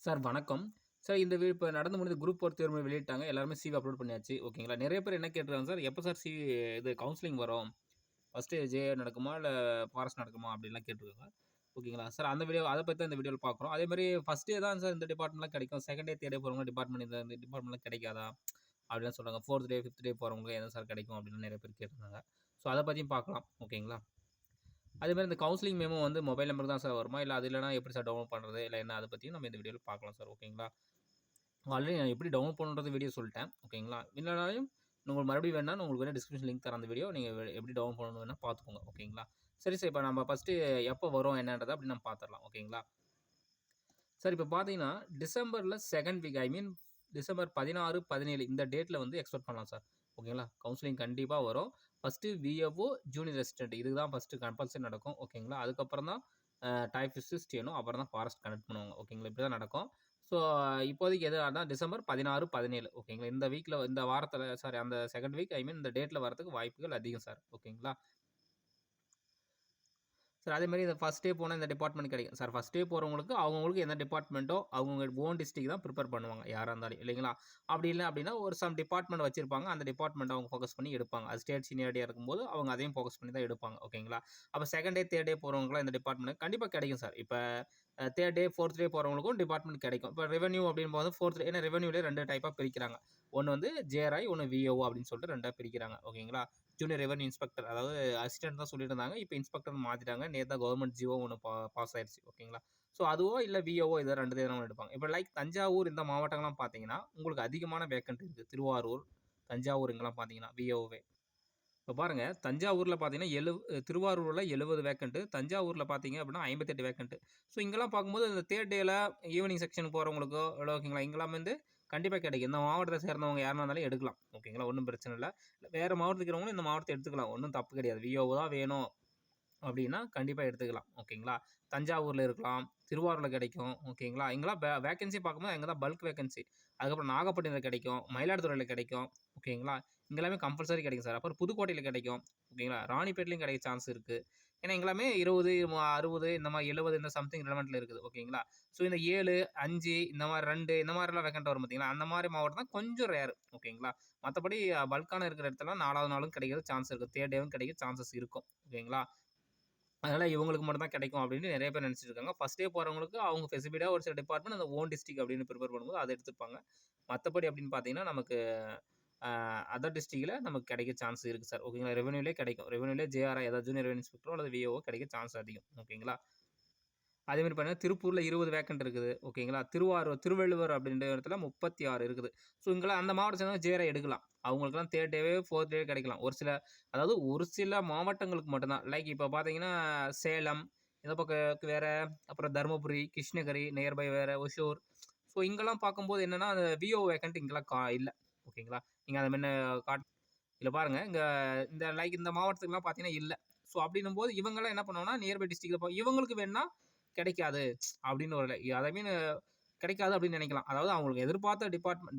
Sir வணக்கம். Sir இந்த இப்ப நடந்து முடிந்த குரூப் 4 தேர்வு வெளியிட்டாங்க. எல்லாருமே சிவி அப்லோட் பண்ணியாச்சு. ஓகேங்களா. நெறைய பேர் என்ன கேட்டுருக்காங்க சார், எப்ப சார் இது கவுன்சிலிங் வரும்? ஃபர்ஸ்ட்டு ஜேஏ நடக்குமா? இல்ல ஃபாரஸ்ட் நடக்குமா? அப்டின்லாம் கேட்டுருக்காங்க. ஓகேங்களா. சார் அந்த வீடியோ அத பத்தி தான் இந்த வீடியோல பார்க்குறோம். அதேமாரி ஃபர்ஸ்ட் டே தான் சார் இந்த டிபார்ட்மெண்ட்லாம் கிடைக்கும். செகண்ட் டே, தேர்ட் டே போறவங்க இந்த டிபார்ட்மெண்ட்லாம் கிடைக்காதா? அப்டிலாம் சொல்றாங்க. 4த் டே, 5த் டே போறவங்களுக்கு எது சார் கிடைக்கும்? அப்டின்னு நெறைய பேர் கேட்டுருந்தாங்க. ஸோ அத பத்தியும் பார்க்கலாம். ஓகேங்களா. அதேமாரி இந்த கவுன்சிலிங் மெமோ வந்து மொபைல் நம்பருக்கு தான் சார் வருமா? இல்ல அது இல்லன்னா எப்படி சார் டவுன்லோட் பண்றது? இல்ல என்ன அத பத்தியும் நம்ம இந்த வீடியோல பார்க்கலாம் சார். ஓகேங்களா. ஆல்ரெடி நான் எப்படி டவுன்லோட் பண்ணணுன்றது வீடியோ சொல்லிட்டேன். ஓகேங்களா. இல்லனாலும் உங்களுக்கு மறுபடியும் வேணுனா நான் உங்களுக்கு வேணா டிஸ்கிரிப்ஷன் லிங்க் தரேன் அந்த வீடியோ. நீங்க எப்படி டவுன்லோட் பண்ணணும்னு வேணா பார்த்துக்கோங்க. ஓகேங்களா. சரி சார். இப்ப நம்ம ஃபர்ஸ்ட்டு எப்போ வரும் என்னன்றத அப்படி நம்ம பார்த்துரலாம். ஓகேங்களா. சார் இப்ப பார்த்தீங்கன்னா, டிசம்பர்ல 2ண்ட் வீக் டிசம்பர் 16, 17 இந்த டேட்ல வந்து எக்ஸ்பெக்ட் பண்ணலாம் சார். ஓகேங்களா. கவுன்சிலிங் கண்டிப்பா வரும். ஃபர்ஸ்ட்டு விஏஓ, ஜூனியர் ரெசிடென்ட் இதுக்கு தான் ஃபர்ஸ்ட்டு கம்பல்சரி நடக்கும். ஓகேங்களா. அதுக்கப்புறம் தான் டைப்பிஸ்ட், ஸ்டெனோ அப்புறம் தான் ஃபாரஸ்ட் கனெக்ட் பண்ணுவாங்க. ஓகேங்களா. இப்படி தான் நடக்கும். ஸோ இப்போதைக்கு எது டிசம்பர் 16, 17 ஓகேங்களா. இந்த வீக்ல இந்த வாரத்தில சாரி அந்த 2ண்ட் வீக் இந்த டேட்ல வரதுக்கு வாய்ப்புகள் அதிகம் சார். ஓகேங்களா. சார் அதேமாரி இந்த ஃபர்ஸ்ட் டே போனா இந்த டிபார்ட்மெண்ட் கிடைக்கும். சார் ஃபர்ஸ்ட் டே போறவங்களுக்கு அவங்கவங்களுக்கு எந்த டிபார்ட்மெண்ட்டோ அவங்க ஓன் டிஸ்ட்ரிக்ட் தான் பிரிப்பேர் பண்ணுவாங்க. யாரா இருந்தாலும் இல்லைங்களா? அப்படி இல்ல அப்படின்னா ஒரு சம் டிபார்ட்மெண்ட் வச்சிருப்பாங்க. அந்த டிபார்ட்மெண்ட் அவங்க ஃபோக்கஸ் பண்ணி எடுப்பாங்க. அது ஸ்டேட் சீனியாரிட்டியா இருக்கும்போது அவங்க அதையும் ஃபோக்கஸ் பண்ணி தான் எடுப்பாங்க. ஓகேங்களா? அப்ப 2ண்ட் டே, 3ர்ட் டே போறவங்கலாம் இந்த டிபார்ட்மெண்ட் கண்டிப்பா கிடைக்கும் சார். இப்ப 3ர்ட் டே, 4த் டே போறவங்களுக்கும் டிபார்ட்மெண்ட் கிடைக்கும். இப்ப ரெவென்யூ அப்படின்போது 4த் ஏன்னா ரெவென்யூலயே 2 டைப்பா பிரிக்கிறாங்க. ஒண்ணு வந்து ஜேஆர்ஐ, ஒண்ணு விஏஓ அப்படின்னு சொல்லிட்டு 2ஆ பிரிக்கிறாங்க. ஓகேங்களா? ஜூனியர் ரெவென்யூ இன்ஸ்பெக்டர் அதாவது அசிஸ்டன்ட் தான் சொல்லிட்டு இருந்தாங்க. இப்ப இன்ஸ்பெக்டர்ன்னு மாத்திட்டாங்க. நேத்து தான் கவர்ன்மென்ட் ஜிஓ ஒண்ணு பாஸ் ஆயிருச்சு. ஓகேங்களா. ஸோ அதுவோ இல்ல விஏஓ இத 2 எதுனா ஒண்ணு எடுப்பாங்க. இப்ப லைக் தஞ்சாவூர் இந்த மாவட்டங்கள்லாம் பார்த்தீங்கன்னா, உங்களுக்கு அதிகமான வேக்கன்ட் இருக்கு. திருவாரூர், தஞ்சாவூர் இங்கலாம் பார்த்தீங்கன்னா விஏஓவே. இப்ப பாருங்க, தஞ்சாவூர்ல பார்த்தீங்கன்னா, திருவாரூர்ல 70 வேக்கன்ட், தஞ்சாவூர்ல பார்த்தீங்க அப்படின்னா 58 வேக்கன்ட். ஸோ இங்கலாம் பார்க்கும்போது இந்த 3ர்ட் டேல ஈவினிங் செக்ஷன் போறவங்களுக்கோ, ஓகேங்களா, இங்கலாம் வந்து கண்டிப்பா கிடைக்கும். இந்த மாவட்டத்த சேர்ந்தவங்க யாருனா இருந்தாலும் எடுக்கலாம். ஓகேங்களா, ஒண்ணும் பிரச்சனை இல்ல. வேற மாவட்டத்துல இருக்கிறவங்களும் இந்த மாவட்டத்த எடுத்துக்கலாம். ஒண்ணும் தப்பு கிடையாது. விஓஓ தான் வேணும் அப்படின்னா கண்டிப்பா எடுத்துக்கலாம். ஓகேங்களா. தஞ்சாவூர்ல இருக்கலாம், திருவாரூர்ல கிடைக்கும். ஓகேங்களா. இங்கலாம் வேக்கன்சி பார்க்கும்போது அங்க தான் பல்க் வேக்கன்சி. அதுக்கப்புறம் நாகப்பட்டினத்தில கிடைக்கும், மயிலாடுதுறையில கிடைக்கும். ஓகேங்களா. இங்க எல்லாமே கம்பல்சரி கிடைக்கும் சார். அப்புறம் புதுக்கோட்டையில கிடைக்கும். ஓகேங்களா. ராணிப்பேட்லயும் கிடைக்க சான்ஸ் இருக்கு. ஏன்னா இங்க 20, 60 இந்த மாரி 70 இந்த சம்திங் ரிலவென்ட்ல இருக்குது. ஓகேங்களா. ஸோ இந்த 7, 5 இந்த மாரி 2 இந்த மாரிலாம் வேக்கன்ட் வரும் பார்த்தீங்களா, அந்த மாரி மாவட்டம் தான் கொஞ்சம் ரேர். ஓகேங்களா. மத்தபடி பல்க்கான இருக்கிற இடத்துலலாம் 4வது நாளும் கிடைக்கிறது சான்ஸ் இருக்கு. 3ர்ட் டேவும் கிடைக்க சான்சஸ் இருக்கும். ஓகேங்களா. அதனால இவங்களுக்கு மட்டும் தான் கிடைக்கும் அப்படின்னு நெறைய பேர் நெனச்சுட்டு இருக்காங்க. ஃபர்ஸ்ட் டே போறவங்களுக்கு அவங்க ஸ்பெசிஃபிக்கா ஒரு சில டிபார்ட்மெண்ட் அந்த ஓன் டிஸ்ட்ரிக்ட் அப்படின்னு பிரிப்பேர் பண்ணும்போது அத எடுத்துப்பாங்க. மத்தபடி அப்படின்னு பார்த்தீங்கன்னா, நமக்கு அ அதர் டிஸ்ட்ரிக்ட்ல நமக்கு கிடைக்க சான்ஸ் இருக்கு சார். ஓகேங்களா. ரெவென்யூலயே கிடைக்கும். ரெவென்யூலயே ஜேஆர்ஐ அதாவது ஜூனியர் ரெவென்யூ இன்ஸ்பெக்டரோ அல்லது விஏஓ கிடைக்க சான்ஸ் அதிகம். ஓகேங்களா. அதே மாரி பார்த்தீங்கன்னா, திருப்பூர்ல 20 வேக்கன்ட் இருக்குது. ஓகேங்களா. திருவள்ளுவர் அப்படின்ற இடத்துல 36 இருக்குது. ஸோ இங்கலாம் அந்த மாவட்டத்த சேர்ந்தவங்க ஜேஆர்ஐ எடுக்கலாம். அவங்களுக்கெல்லாம் 3ர்ட் டேவே, 4த் டேவே கிடைக்கலாம். ஒரு சில மாவட்டங்களுக்கு மட்டும் தான். லைக் இப்ப பார்த்தீங்கன்னா, சேலம், இந்த பக்கம் வேற, அப்புறம் தர்மபுரி, கிருஷ்ணகிரி, நியர்பை வேற ஒசூர். ஸோ இங்கலாம் பார்க்கும்போது என்னன்னா, அந்த விஓ வேக்கன்ட் இங்கலாம் இல்ல. ஓகேங்களா. நீங்க அத முன்ன இதுல பாருங்க, இந்த மாவட்டத்துக்குலாம் பார்த்தீங்கன்னா இல்ல. ஸோ அப்படின்னும்போது இவங்கலாம் என்ன பண்ணுவாங்கன்னா, நியர்பை டிஸ்ட்ரிக்ட்ல இவங்களுக்கு வேணுனா கிடைக்காது அப்படின்னு ஒரு ஐ மீன் கிடைக்காது அப்படின்னு நினைக்கலாம். அதாவது அவங்களுக்கு எதிர்பார்த்த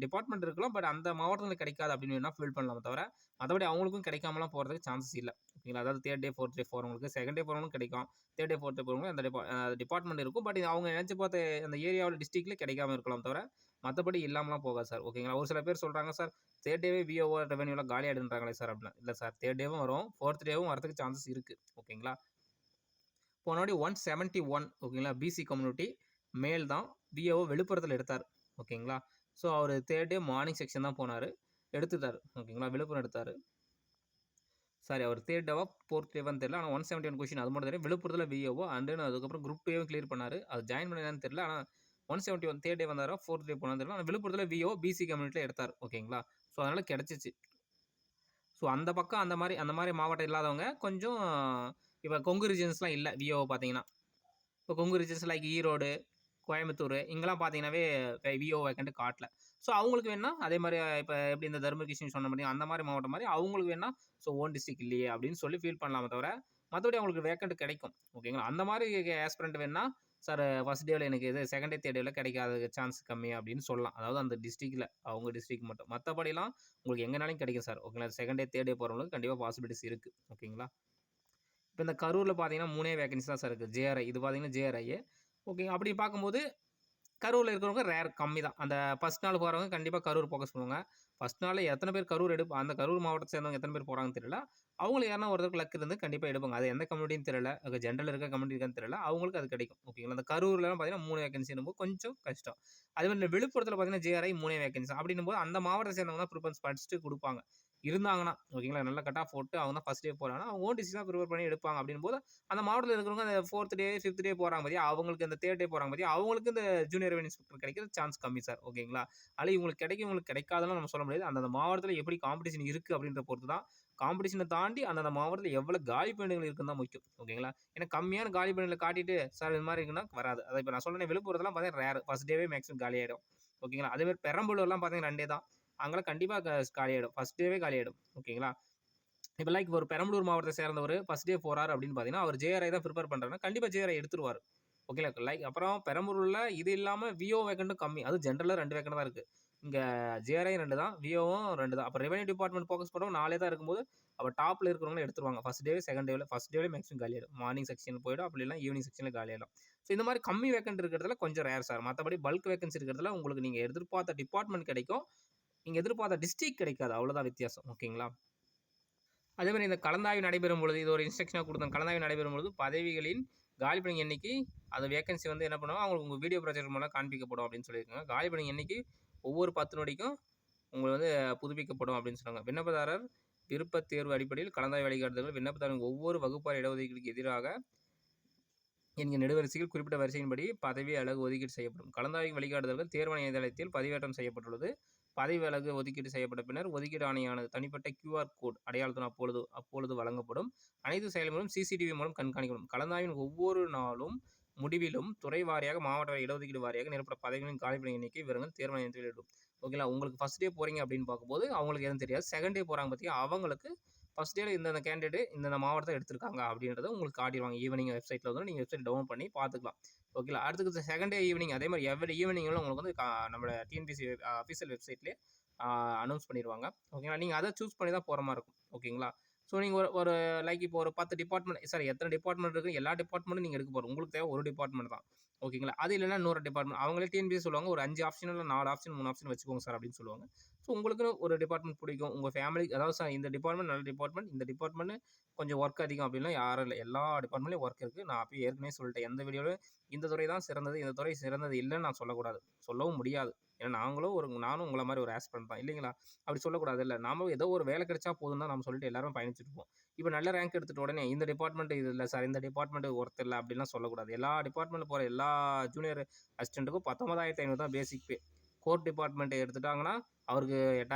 டிபார்ட்மெண்ட் இருக்கலாம். பட் அந்த மாவட்டத்துல கிடைக்காது அப்படின்னு வேணா ஃபீல் பண்ணலாமே தவிர, மத்தபடி அவங்களுக்கும் கிடைக்காமலாம் போறதுக்கு சான்சஸ் இல்ல. ஓகேங்களா. அதாவது 3ர்ட் டே, 4த் டே போறவங்களுக்கு, 2ண்ட் டே போறவங்களுக்கும் கிடைக்கும். 3ர்ட் டே, 4த் டே போறவங்களுக்கு அந்த டிபார்ட்மெண்ட் இருக்கும். பட் அவங்க நினைச்சு பார்த்த அந்த ஏரியாவுல டிஸ்ட்ரிக்ட்ல கிடைக்காம இருக்கலாம் தவிர, மத்தபடி இல்லாமலாம் போகாது சார். ஓகேங்களா. ஒரு சில பேர் சொல்றாங்க சார், 3ர்ட் டேவே விஓஓ ரெவென்யூலாம் காலியாயிடுன்றாங்களே சார் அப்படின்னா. இல்ல சார் 3ர்ட் டேவும் வரும், 4த் டேவும் வரதுக்கு சான்சஸ் இருக்கு. ஓகேங்களா. போன வாட்டி 171 ஓகேங்களா. பிசி கம்யூனிட்டி மேல் தான். விஏஓ விழுப்புரத்தில எடுத்தார். ஓகேங்களா. ஸோ அவரு 3ர்ட் டே மார்னிங் செக்ஷன் தான் போனாரு. எடுத்துட்டாரு. ஓகேங்களா. விழுப்புரம் எடுத்தாரு. சாரி அவர் 3ர்ட் டேவா 4த் டேவான்னு தெரியல. ஆனா 171 கொஸ்டின் அது மட்டும் தெரியும். விழுப்புரத்தில விஏஓ அண்ட் தென் அதுக்கப்புறம் குரூப் 2வும் கிளியர் பண்ணாரு. அது ஜாயின் பண்ணது தெரியல. ஆனா 171 3ர்ட் டே வந்தாரா, 4த் டே போனான்னு தெரியல. ஆனா விழுப்புரத்தில விஏஓ பிசி கம்யூனிட்டில எடுத்தார். ஓகேங்களா. ஸோ அதனால கிடைச்சிச்சு. ஸோ அந்த பக்கம் அந்த மாரி மாவட்டம் இல்லாதவங்க கொஞ்சம் இப்ப கொங்கு ரீஜியன்ஸ்லாம் இல்ல விஏஓ பார்த்தீங்கன்னா. இப்போ கொங்கு ரீஜன்ஸ் லைக் ஈரோடு, கோயம்புத்தூர் இங்கலாம் பார்த்தீங்கன்னாவே விஓ வேக்கன்ட் காட்டல. ஸோ அவங்களுக்கு வேணுனா அதே மாரி இப்ப எப்படி இந்த தர்மபுரி, கிருஷ்ணகிரி சொன்ன மாரி அந்த மாரி மாவட்டம் மாரி அவங்களுக்கு வேணுனா ஓன் டிஸ்ட்ரிக்ட் இல்லையே அப்படின்னு சொல்லி ஃபீல் பண்ணலாமே தவிர, மத்தபடி அவங்களுக்கு வேக்கன்ட் கிடைக்கும். ஓகேங்களா. அந்த மாரி ஆஸ்பிரண்ட் வேணுனா, சார் ஃபர்ஸ்ட் டேல எனக்கு 2ண்ட் டே, 3ர்ட் டேல கிடைக்காத சான்ஸ் கம்மி அப்படின்னு சொல்லலாம். அதாவது அந்த டிஸ்ட்ரிக்ட்ல அவங்க டிஸ்ட்ரிக்ட் மட்டும். மத்தபடிலாம் உங்களுக்கு எங்கனாலும் கிடைக்கும் சார். ஓகேங்களா. 2ண்ட் டே, 3ர்ட் டே போறவங்களுக்கு கண்டிப்பா பாசிபிலிட்டிஸ் இருக்கு. ஓகேங்களா. இப்ப இந்த கரூர்ல பார்த்தீங்கன்னா 3 வேக்கன்சி தான் சார் இருக்கு. ஜேஆர்ஐ இது பார்த்தீங்கன்னா ஜேஆர்ஐ. ஓகே. அப்படி பார்க்கும்போது கரூர்ல இருக்கிறவங்க ரேர் கம்மி தான். அந்த ஃபர்ஸ்ட் நாள் போறவங்க கண்டிப்பா கரூர் ஃபோக்கஸ் பண்ணுவாங்க. ஃபர்ஸ்ட் நாள்ல எத்தன பேர் கரூர் அந்த கரூர் மாவட்டத்த சேர்ந்தவங்க எத்தன பேர் போறாங்கன்னு தெரியல. அவங்களுக்கு யாருனா ஒருத்தருக்கு லக் இருந்து கண்டிப்பா எடுப்பாங்க. அது எந்த கம்யூனிட்டின்னு தெரியல. ஜென்ரல் இருக்க கம்யூனிட்டி இருக்கான்னு தெரியல. அவங்களுக்கு அது கிடைக்கும். ஓகேங்களா. அந்த கரூர்லலாம் பார்த்தீங்கன்னா 3 வேகன்சின்னும்போது கொஞ்சம் கஷ்டம். அதே மாரி இந்த விழுப்புரத்தில பார்த்தீங்கன்னா ஜேஆர்ஐ 3 வேகன்சி. அப்படின்னும்போது அந்த மாவட்டத்த சேர்ந்தவங்க தான் ப்ரிஃபரன்ஸ் படிச்சுட்டு குடுப்பாங்க. இருந்தாங்கன்னா, ஓகேங்களா. நல்ல கட் ஆஃப் போட்டு அவங்க தான் ஃபர்ஸ்ட் டே போறாங்கன்னா, அவங்க ஓன் டிசிஷன் தான் ப்ரிஃபர் பண்ணி எடுப்பாங்க. அப்படின்னும்போது அந்த மாவட்டத்தில இருக்கிறவங்க அந்த 4த் டே, 5த் டே போறாங்க பாத்தியா, அவங்களுக்கு அந்த 3 டே போறாங்க பாத்தியா, அவங்களுக்கு இந்த ஜூனியர் ரெவென்யூ இன்ஸ்பெக்டர் கிடைக்கிற சான்ஸ் கம்மி சார். ஓகேங்களா. அதனால இவங்களுக்கு கிடைக்கும், இவங்களுக்கு கிடைக்காதுன்னு நம்ம சொல்ல முடியாது. அந்தந்த மாவட்டத்தில எப்படி காம்படிஷன் இருக்கு அப்படின்றத பொறுத்து தான். காம்படிஷன தாண்டி அந்தந்த மாவட்டத்தில எவ்வளவு காலி பணியிடங்கள் இருக்குன்னு தான் முக்கியம். ஓகேங்களா. ஏன்னா கம்மியான காலி பணியிடங்கள காட்டிட்டு, சார் இது மாரி இருக்குன்னா வராது. அதான் இப்ப நான் சொன்னேனே விழுப்புரத்துலலாம் பார்த்தீங்கன்னா ரேர். ஃபர்ஸ்ட் டேவே மேக்ஸிமம் காலியாயிடும். ஓகேங்களா. அதே மாரி பெரம்பலூர்லாம் பார்த்தீங்கன்னா 2 டே தான். அங்கலாம் கண்டிப்பா காலியாயிடும். ஃபர்ஸ்ட் டேவே காலியாயிடும். ஓகேங்களா. இப்ப லைக் ஒரு பெரம்பலூர் மாவட்டத்த சேர்ந்தவரு ஃபர்ஸ்ட் டே போறாரு அப்படின்னு பார்த்தீங்கன்னா, அவர் ஜேஆர்ஐ தான் பிரிப்பேர் பண்றாருன்னா, கண்டிப்பா ஜேஆர்ஐ எடுத்துருவாரு. ஓகேங்களா. லைக் அப்புறம் பெரம்பலூர்ல இது இல்லாம விஓ வேக்கன்ட்டும் கம்மி. அதுவும் ஜெனரல்ல 2 வேக்கன்ட் தான் இருக்கு. இங்க ஜேஆர்ஐ 2 தான். விஓவும் 2 தான். அப்ப ரெவென்யூ டிபார்ட்மெண்ட் ஃபோக்கஸ் பண்றவங்க 4 தான் இருக்கும்போது, அப்ப டாப்ல இருக்கிறவங்கள எடுத்துருவாங்க. ஃபர்ஸ்ட் டேவே, செகண்ட் டேவ்ல ஃபர்ஸ்ட் டேவ்ல மேக்ஸிமம் காலியாயிடும். மார்னிங் செக்ஷன் போயிடும். அப்படி இல்லன்னா ஈவினிங் செக்ஷன்ல காலியாயிடும். ஸோ இந்த மாரி கம்மி வேக்கன்ட் இருக்கிறதுல கொஞ்சம் ரேர் சார். மத்தபடி பல்க் வேக்கன்சி இருக்கிறதுல உங்களுக்கு நீங்க எதிர்பார்த்த டிபார்ட்மெண்ட் கிடைக்கும். நீங்க எதிர்பார்த்த டிஸ்ட்ரிக்ட் கிடைக்காது. அவ்வளோதான் வித்தியாசம். ஓகேங்களா. அதே மாரி இந்த கலந்தாய்வு நடைபெறும் பொழுது, இது ஒரு இன்ஸ்ட்ரக்ஷனா குடுத்தாங்க. கலந்தாய்வு நடைபெறும் பொழுது பதவிகளின் காலி பணி எண்ணிக்கை, அந்த வேக்கன்சி வந்து என்ன பண்ணுவாங்க, அவங்களுக்கு உங்க வீடியோ ப்ரொஜெக்டர் மூலம் காண்பிக்கப்படும் அப்படின்னு சொல்லியிருக்காங்க. காலி பணி எண்ணிக்கை ஒவ்வொரு 10 நொடிக்கும் உங்களுக்கு வந்து புதுப்பிக்கப்படும் அப்படின்னு சொன்னாங்க. விண்ணப்பதாரர் விருப்பத் தேர்வு அடிப்படையில் கலந்தாய்வு வழிகாட்டுதல்கள் விண்ணப்பதாரரின் ஒவ்வொரு வகுப்பார் இடஒதுக்கீடுக்கு எதிராக என்கிற நெடுவரிசையில் குறிப்பிட்ட வரிசையின்படி பதவி அலகு ஒதுக்கீடு செய்யப்படும். கலந்தாய்வு வழிகாட்டுதல்கள் தேர்வாணைய இணையதளத்தில் பதிவேற்றம் செய்யப்பட்டுள்ளது. பதவி அலகு ஒதுக்கீடு செய்யப்பட்ட பின்னர் ஒதுக்கீடு ஆணையானது தனிப்பட்ட கியூஆர் கோட் அடையாளத்துடன் அப்பொழுது வழங்கப்படும். அனைத்து செயல்களும் சிசிடிவி மூலம் கண்காணிக்கப்படும். கலந்தாய்வின் ஒவ்வொரு நாளும் முடிவிலும் துறை வாரியாக மாவட்ட இடஒதுக்கீடு வாரியாக நிரப்பட்ட பதவிகளின் காலிப்பணி எண்ணிக்கை விவரங்கள் தேர்வாணையத்தில் வெளியிடும். ஓகேங்களா. உங்களுக்கு ஃபர்ஸ்ட் டே போறீங்க அப்படின்னு பார்க்கும்போது அவங்களுக்கு எதுவும் தெரியாது. செகண்ட் டே போறாங்க பார்த்தியா அவங்களுக்கு ஃபர்ஸ்ட் டேல இந்தந்த கேண்டிடேட் இந்தந்த மாவட்டத்த எடுத்திருக்காங்க அப்படின்றத உங்களுக்கு காட்டிருவாங்க. ஈவினிங் வெப்சைட்ல வந்து நீங்க வெப்சைட் டவுன்லோட் பண்ணி பார்த்துக்கலாம். ஓகேங்களா. அடுத்தது செகண்ட் டே ஈவினிங் அதே மாரி எவ்ரி ஈவினிங்ல உங்களுக்கு வந்து நம்மளோட டிஎன்பிஎஸ்சி அஃபிஷியல் வெப்சைட்லயே அனௌன்ஸ் பண்ணிருவாங்க. ஓகேங்களா. நீங்க அத சூஸ் பண்ணி தான் போற மாரி இருக்கும். ஓகேங்களா. ஸோ நீங்க ஒரு ஒரு லைக் இப்போ ஒரு 10 டிபார்ட்மெண்ட் சாரி எத்தன டிபார்ட்மெண்ட் இருக்கு எல்லா டிபார்ட்மெண்ட்டும் நீங்க எடுக்க போறோம். உங்களுக்கு தேவை ஒரு டிபார்ட்மெண்ட் தான். ஓகேங்களா. அது இல்லன்னா இன்னொரு டிபார்ட்மெண்ட். அவங்களே டிஎன்பிஎஸ்சி சொல்லுவாங்க. ஒரு 5 ஆப்ஷன் இல்ல 4 ஆப்ஷன் 3 ஆப்ஷன் வச்சுக்கோங்க சார் அப்படின்னு சொல்லுவாங்க. ஸோ உங்களுக்குன்னு ஒரு டிபார்ட்மெண்ட் பிடிக்கும். உங்க ஃபேமிலி அதாவது சார் இந்த டிபார்ட்மெண்ட் நல்ல டிபார்ட்மெண்ட். இந்த டிபார்ட்மெண்ட் கொஞ்சம் ஒர்க் அதிகம் அப்படின்லாம் யாரும் இல்ல. எல்லா டிபார்ட்மெண்ட்லயும் ஒர்க் இருக்கு. நான் அப்பயே ஏற்கனவே சொல்லிட்டேன். எந்த வீடியோலயும் இந்த துறை தான் சிறந்தது, இந்த துறை சிறந்தது இல்லன்னு நான் சொல்லக்கூடாது. சொல்லவும் முடியாது. ஏன்னா நானும் உங்கள மாரி ஒரு ஆஸ்பிரண்ட் தான் இல்லைங்களா? அப்படி சொல்லக்கூடாதுல்ல. நாம ஏதோ ஒரு வேலை கிடைச்சா போதும் தான் நம்ம சொல்லிட்டு எல்லாரும் பயணிச்சுட்டு இருப்போம். இப்ப நல்ல ரேங்க் எடுத்துட்ட உடனே இந்த டிபார்ட்மெண்ட் இது இல்ல சார், இந்த டிபார்ட்மெண்ட் ஒர்த் இல்ல அப்படின்லாம் சொல்லக்கூடாது. எல்லா டிபார்ட்மெண்ட்ல போற எல்லா ஜூனியர் அசிஸ்டன்ட்டுக்கும் 19,500 தான் பேசிக் பே. கோர் டிபார்ட்மெண்ட் எடுத்துட்டாங்கன்னா, அவருக்கு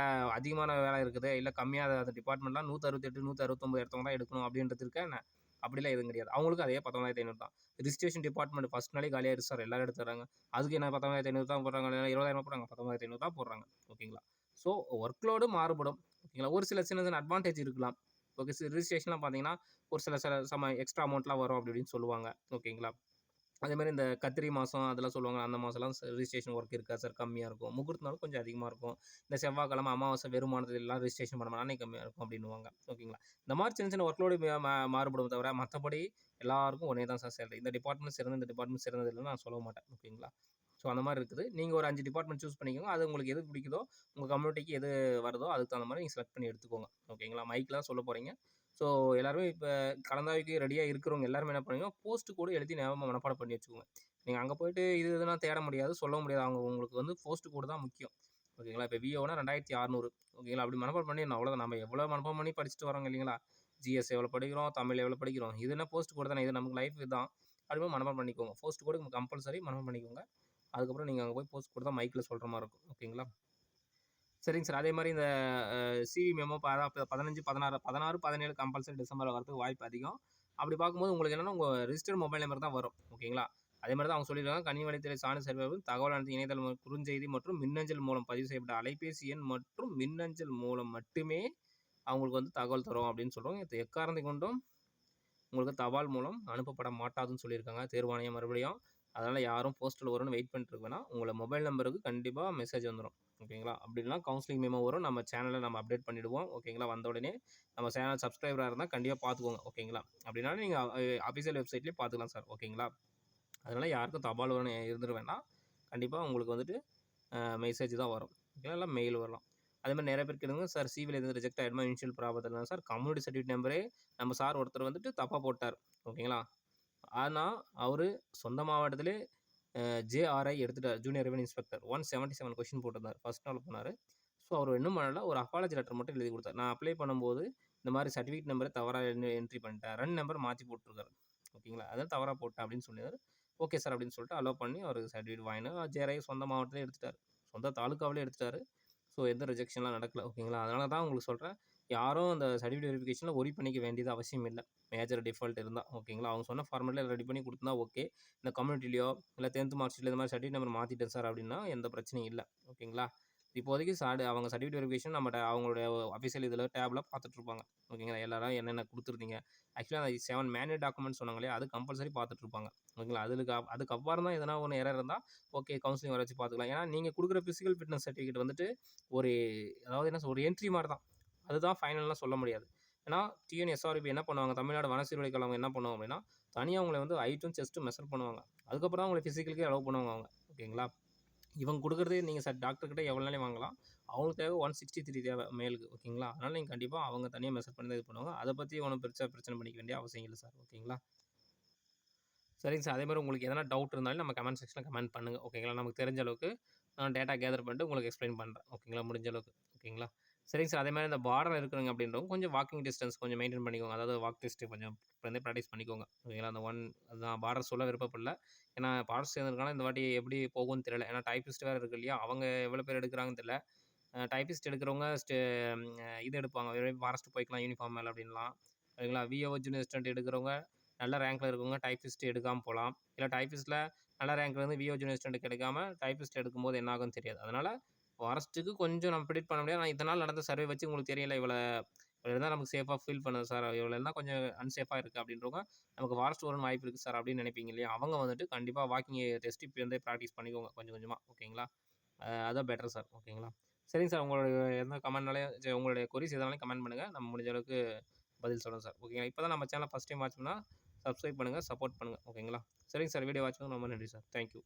அதிகமான வேலை இருக்குது. இல்ல கம்மியா அந்த டிபார்ட்மெண்ட்லாம் 168, 169 எடுத்தவங்க தான் எடுக்கணும் அப்படின்றது இருக்கா என்ன? அப்படிலாம் எதுவும் கிடையாது. அவங்களுக்கும் அதே 19,500 தான். ரிஜிஸ்ட்ரேஷன் டிபார்ட்மெண்ட் ஃபர்ஸ்ட் நாளே காலியாயிருச்சு சார். எல்லாரும் எடுத்துடுறாங்க. அதுக்கு என்ன 19,500 தான் போடுறாங்க. இல்ல 20,000 போடுறாங்க. 19,500 தான் போடுறாங்க. ஓகேங்களா. ஸோ ஒர்க் லோடு மாறுபடும். ஓகேங்களா. ஒரு சில சின்ன சின்ன அட்வான்டேஜ் இருக்கலாம். ஓகே. ரிஜிஸ்ட்ரேஷன்லாம் பார்த்தீங்கன்னா, ஒரு சில சில சம எக்ஸ்ட்ரா அமௌண்ட்லாம் வரும் அப்படி இப்படின்னு சொல்லுவாங்க. ஓகேங்களா. அதேமாரி இந்த கத்திரி மாசம் அதெல்லாம் சொல்லுவாங்க. அந்த மாசம்லாம் ரிஜிஸ்ட்ரேஷன் ஒர்க் இருக்காது சார். கம்மியா இருக்கும். முகூர்த்த நாள் கொஞ்சம் அதிகமா இருக்கும். இந்த செவ்வாய்க்கிழமை, அமாவாசை, வெறுமானது எல்லாம் ரிஜிஸ்ட்ரேஷன் பண்ண அன்னைக்கு கம்மியா இருக்கும் அப்டின்னுவாங்க. ஓகேங்களா. இந்த மாரி சின்ன சின்ன ஒர்க் லோடு மாறுபடும் தவிர, மத்தபடி எல்லாருக்கும் ஒரே தான் சார் சேலரி. இந்த டிபார்ட்மெண்ட் சிறந்தது, இந்த டிபார்ட்மெண்ட் சிறந்தது இல்லன்னு நான் சொல்ல மாட்டேன். ஓகேங்களா. ஸோ அந்த மாரி இருக்குது. நீங்க ஒரு 5 டிபார்ட்மெண்ட் சூஸ் பண்ணிக்கோங்க. அது உங்களுக்கு எது பிடிக்குதோ, உங்க கம்யூனிட்டிக்கு எது வருதோ அதுக்கு தகுந்த மாரி நீங்க செலக்ட் பண்ணி எடுத்துக்கோங்க. ஓகேங்களா. மைக்ல தான் சொல்லப் போறீங்க. ஸோ எல்லாருமே இப்ப கலந்தாய்வுக்கு ரெடியா இருக்கிறவங்க எல்லாருமே என்ன பண்ணுவீங்க, போஸ்ட் கோடு எழுதி மனப்பாடம் பண்ணி வச்சுக்கோங்க. நீங்க அங்க போயிட்டு இது இதுலாம் தேட முடியாது, சொல்லவும் முடியாது. அவங்க உங்களுக்கு வந்து போஸ்ட் கோடு தான் முக்கியம். ஓகேங்களா. இப்ப விஓனா 2600 ஓகேங்களா. அப்படி மனப்பாடம் பண்ணிடணும் அவ்வளோதான். நம்ம எவ்வளோ மனப்பாடம் பண்ணி படிச்சுட்டு வரோங்க இல்லைங்களா? ஜிஎஸ் எவ்வளோ படிக்கிறோம், தமிழ் எவ்வளோ படிக்கிறோம். இது என்ன போஸ்ட் கோடு தானே. இது நமக்கு லைஃப் இதுதான். அப்படிங்கும்போது மனப்பாடம் பண்ணிக்கோங்க. போஸ்ட் கோடு கம்பல்சரி மனப்பாடம் பண்ணிக்கோங்க. அதுக்கப்புறம் நீங்க அங்க போய் போஸ்ட் கோடு தான் மைக்ல சொல்ற மாரி இருக்கும். ஓகேங்களா. சரிங்க சார். அதே மாரி இந்த சிவி மெமோ 15, 16, 16, 17 கம்பல்சரி டிசம்பர்ல வரதுக்கு வாய்ப்பு அதிகம். அப்படி பார்க்கும்போது உங்களுக்கு என்னன்னா, உங்க ரிஜிஸ்டர்ட் மொபைல் நம்பர் தான் வரும். ஓகேங்களா. அதே மாரி தான் அவங்க சொல்லியிருக்காங்க. கணினி வழித்துறை சான்று சரிபார்ப்பு, தகவல் அனைத்து இணையதளம் குறுஞ்செய்தி மற்றும் மின்னஞ்சல் மூலம் பதிவு செய்யப்பட்ட அலைபேசி எண் மற்றும் மின்னஞ்சல் மூலம் மட்டுமே அவங்களுக்கு வந்து தகவல் தரும் அப்படின்னு சொல்றோம். இது எக்காரணத்தை கொண்டும் உங்களுக்கு தபால் மூலம் அனுப்பப்பட மாட்டாதுன்னு சொல்லியிருக்காங்க தேர்வாணையம் மறுபடியும். அதனால யாரும் போஸ்டல் வரும்னு வெயிட் பண்ணிட்டு இருக்க வேணாம். உங்கள மொபைல் நம்பருக்கு கண்டிப்பா மெசேஜ் வந்துரும். ஓகேங்களா. அப்படி இல்லனா கவுன்சிலிங் மெமோ வரும். நம்ம சேனல்ல நம்ம அப்டேட் பண்ணிடுவோம். ஓகேங்களா. வந்த உடனே நம்ம சேனல் சப்ஸ்கிரைபரா இருந்தா கண்டிப்பா பார்த்துக்கோங்க. ஓகேங்களா. அப்படினாலும் நீங்க அபிஷியல் வெப்சைட்லயே பார்த்துக்கலாம் சார். ஓகேங்களா. அதனால யாருக்கும் தபால் வரும்னு இருந்துற வேண்டாம். கண்டிப்பாக உங்களுக்கு வந்துட்டு மெசேஜ் தான் வரும். ஓகேங்களா? இல்ல மெயில் வரலாம். அதேமாதிரி நிறைய பேர் கேளுங்க, சார் சிவில எதுவும் ரிஜெக்ட் ஆகிடுமா இனிஷியல் ப்ராப்ளத்தில் தான் சார் கம்யூனிட்டி சர்டிஃபிகேட் நம்பரே நம்ம சார் ஒருத்தர் வந்துட்டு தப்பாக போட்டார். ஓகேங்களா? ஆனால் அவர் சொந்த மாவட்டத்திலே ஜேஆர்ஐ எடுத்துட்டார். ஜூனியர் ரெவென்யூ இன்ஸ்பெக்டர் 177 கொஸ்டின் போட்டிருந்தார். ஃபர்ஸ்ட் நாள் போனார். ஸோ அவர் இன்னும் பண்ணல. ஒரு அப்பாலஜி லெட்டர் மட்டும் எழுதி கொடுத்தார். நான் அப்ளை பண்ணும்போது இந்த மாதிரி சர்டிஃபிகேட் நம்பரை தவறாக என்ட்ரி பண்ணிட்டேன். ரன் நம்பர் மாற்றி போட்டிருக்காரு. ஓகேங்களா? அதான் தவறாக போட்டேன் அப்படின்னு சொன்னார். ஓகே சார் அப்படின்னு சொல்லிட்டு அலோவ் பண்ணி அவர் சர்டிஃபிகேட் வாங்கினா ஜேஆர்ஐ சொந்த மாவட்டத்திலே எடுத்துட்டார். சொந்த தாலுக்காவிலே எடுத்துட்டார். ஸோ எந்த ரிஜெக்ஷன்லாம் நடக்கல. ஓகேங்களா? அதனால தான் உங்களுக்கு சொல்கிறேன். யாரும் அந்த சர்டிஃபிகேட் வெரிஃபிகேஷனில் ஒரி பண்ணிக்க வேண்டியது அவசியம் இல்லை. மேஜர் டிஃபால்ட் இருந்தால். ஓகேங்களா? அவங்க சொன்ன ஃபார்மேட்டில் ரெடி பண்ணி கொடுத்தா ஓகே. இந்த கம்யூனிட்டிலையோ இல்லை 10th மார்க் ஷீட்டில் இந்த மாதிரி சர்டிஃபிகேட் நம்பர் மாற்றிட்டேன் சார் அப்படின்னா எந்த பிரச்சனையும் இல்லை. ஓகேங்களா? இப்போதைக்கு அவங்க சர்டிஃபிகேட் வெரிஃபிகேஷன் நம்மகிட்ட அவங்களுடைய அஃபிஷியல் இதில் டேபில் பார்த்துட்ருப்பாங்க. ஓகேங்களா? எல்லாரும் என்னென்ன கொடுத்துருந்தீங்க. ஆக்சுவலாக அந்த 7 மேனுவல் டாக்குமெண்ட் சொன்னாங்க இல்லையா, அது கம்பல்சரி பார்த்துட்ருப்பாங்க. ஓகேங்களா? அதுக்கப்புறம் தான் எதனா ஒன்று எரர் இருந்தால் ஓகே கவுன்சிலிங் வர வச்சு பார்த்துக்கலாம். ஏன்னா நீங்கள் கொடுக்குற ஃபிசிக்கல் ஃபிட்னஸ் சர்டிஃபிகேட் வந்துட்டு ஒரு அதாவது என்ன ஒரு என்ட்ரி மாதிரி தான். அதுதான் ஃபைனல்லாம் சொல்ல முடியாது. ஏன்னா டிஎன்எஸ்ஆர்பி என்ன பண்ணுவாங்க, தமிழ்நாடு வன சீர்வழி கழகம் என்ன பண்ணுவாங்க அப்படின்னா, தனியாக அவங்களை வந்து ஹைட்டும் செஸ்ட்டும் மெஷர் பண்ணுவாங்க. அதுக்கப்புறம் தான் அவங்களை ஃபிசிக்கலுக்கே அலோவ் பண்ணுவாங்க அவங்க. ஓகேங்களா? இவங்க கொடுக்குறதே நீங்கள் டாக்டர் கிட்ட எவ்வளோ நாளையும் வாங்கலாம். அவங்களுக்கு தேவை 163 தேவை மேலுக்கு. ஓகேங்களா? அதனால் நீங்கள் கண்டிப்பாக அவங்க தனியாக மெஷர் பண்ணி தான் இது பண்ணுவாங்க. அதை பற்றி ஒன்றும் பிரச்சனை பண்ணிக்க வேண்டிய அவசியம் இல்லை சார். ஓகேங்களா? சரிங்க சார். அதேமாதிரி உங்களுக்கு எதனா டவுட் இருந்தாலும் நம்ம கமெண்ட் செக்ஷனில் கமெண்ட் பண்ணுங்கள். ஓகேங்களா? நமக்கு தெரிஞ்ச அளவுக்கு நான் டேட்டா கேதர் பண்ணிட்டு உங்களுக்கு எக்ஸ்பிளைன் பண்ணுறேன். ஓகேங்களா? முடிஞ்ச அளவுக்கு. ஓகேங்களா? சரிங்க சார். அதேமாதிரி இந்த பார்டர் இருக்கிறவங்க அப்படின்றவங்க கொஞ்சம் வாக்கிங் டிஸ்டன்ஸ் கொஞ்சம் மெயின்டைன் பண்ணிக்கோங்க. அதாவது வாக் டெஸ்ட்டு கொஞ்சம் இப்போருந்தே ப்ராக்டிஸ் பண்ணிக்கோங்க. ஓகேங்களா? அந்த அதுதான் பார்டர் சொல்ல விருப்பப்படல. ஏன்னா ஃபாரஸ்ட் சேர்ந்திருக்காங்க. இந்த வாட்டி எப்படி போகும்னு தெரியல. ஏன்னா டைப்பிஸ்ட் வேறு இருக்கு இல்லையா? அவங்க எவ்வளோ பேர் எடுக்கிறாங்கன்னு தெரியல. டைப்பிஸ்ட் எடுக்கிறவங்க இது எடுப்பாங்க. ஃபாரஸ்ட் போய்க்கலாம் யூனிஃபார்ம் மேலே அப்படின்லாம். ஓகேங்களா? விஏஓ ஜூனியர் அசிஸ்டன்ட் எடுக்கிறவங்க நல்ல ரேங்க்கில் இருக்கவங்க டைப்பிஸ்ட் எடுக்காமல் போகலாம். இல்லை டைப்பிஸ்ட்டில் நல்ல ரேங்க்ல இருந்து விஏஓ ஜூனியர் அசிஸ்டன்ட் கிடைக்காம டைப்பிஸ்ட் எடுக்கும்போது என்ன ஆகும்னு தெரியாது. அதனால் ஃபாரஸ்ட்டுக்கு கொஞ்சம் நம்ம ப்ரிடிக்ட் பண்ண முடியாது. ஆனால் இத்தனை நாள் நடந்த சர்வே வச்சு உங்களுக்கு தெரியல இவ்வளோ இருந்தால் நமக்கு சேஃபாக ஃபீல் பண்ணுது சார். இவ்வளோ இருந்தால் கொஞ்சம் அன்சேஃபாக இருக்குது அப்படின்றவங்க நமக்கு ஃபாரஸ்ட் வரணும் வாய்ப்பு இருக்குது சார் அப்படின்னு நினைப்பீங்க இல்லையா? அவங்க வந்துட்டு கண்டிப்பாக வாக்கிங் டெஸ்ட் இப்போ இருந்தே ப்ராக்டிஸ் பண்ணிக்கோங்க கொஞ்சம் கொஞ்சமாக. ஓகேங்களா? அதான் பெட்டர் சார். ஓகேங்களா? சரிங்க சார். உங்களுடைய எந்த கமெண்ட்னாலையும் உங்களுடைய கொரீஸ் எதனாலும் கமெண்ட் பண்ணுங்கள். நம்ம முடிஞ்ச அளவுக்கு பதில் சொல்கிறேன் சார். ஓகேங்களா? இப்போ தான் நம்ம சேனலை ஃபஸ்ட் டைம் வாட்ச் பண்ணால் சப்ஸ்கிரைப் பண்ணுங்கள், சப்போர்ட் பண்ணுங்கள். ஓகேங்களா? சரிங்க சார். வீடியோ வாட்ச் பண்ணதுக்கு ரொம்ப நன்றி சார். தேங்க்யூ.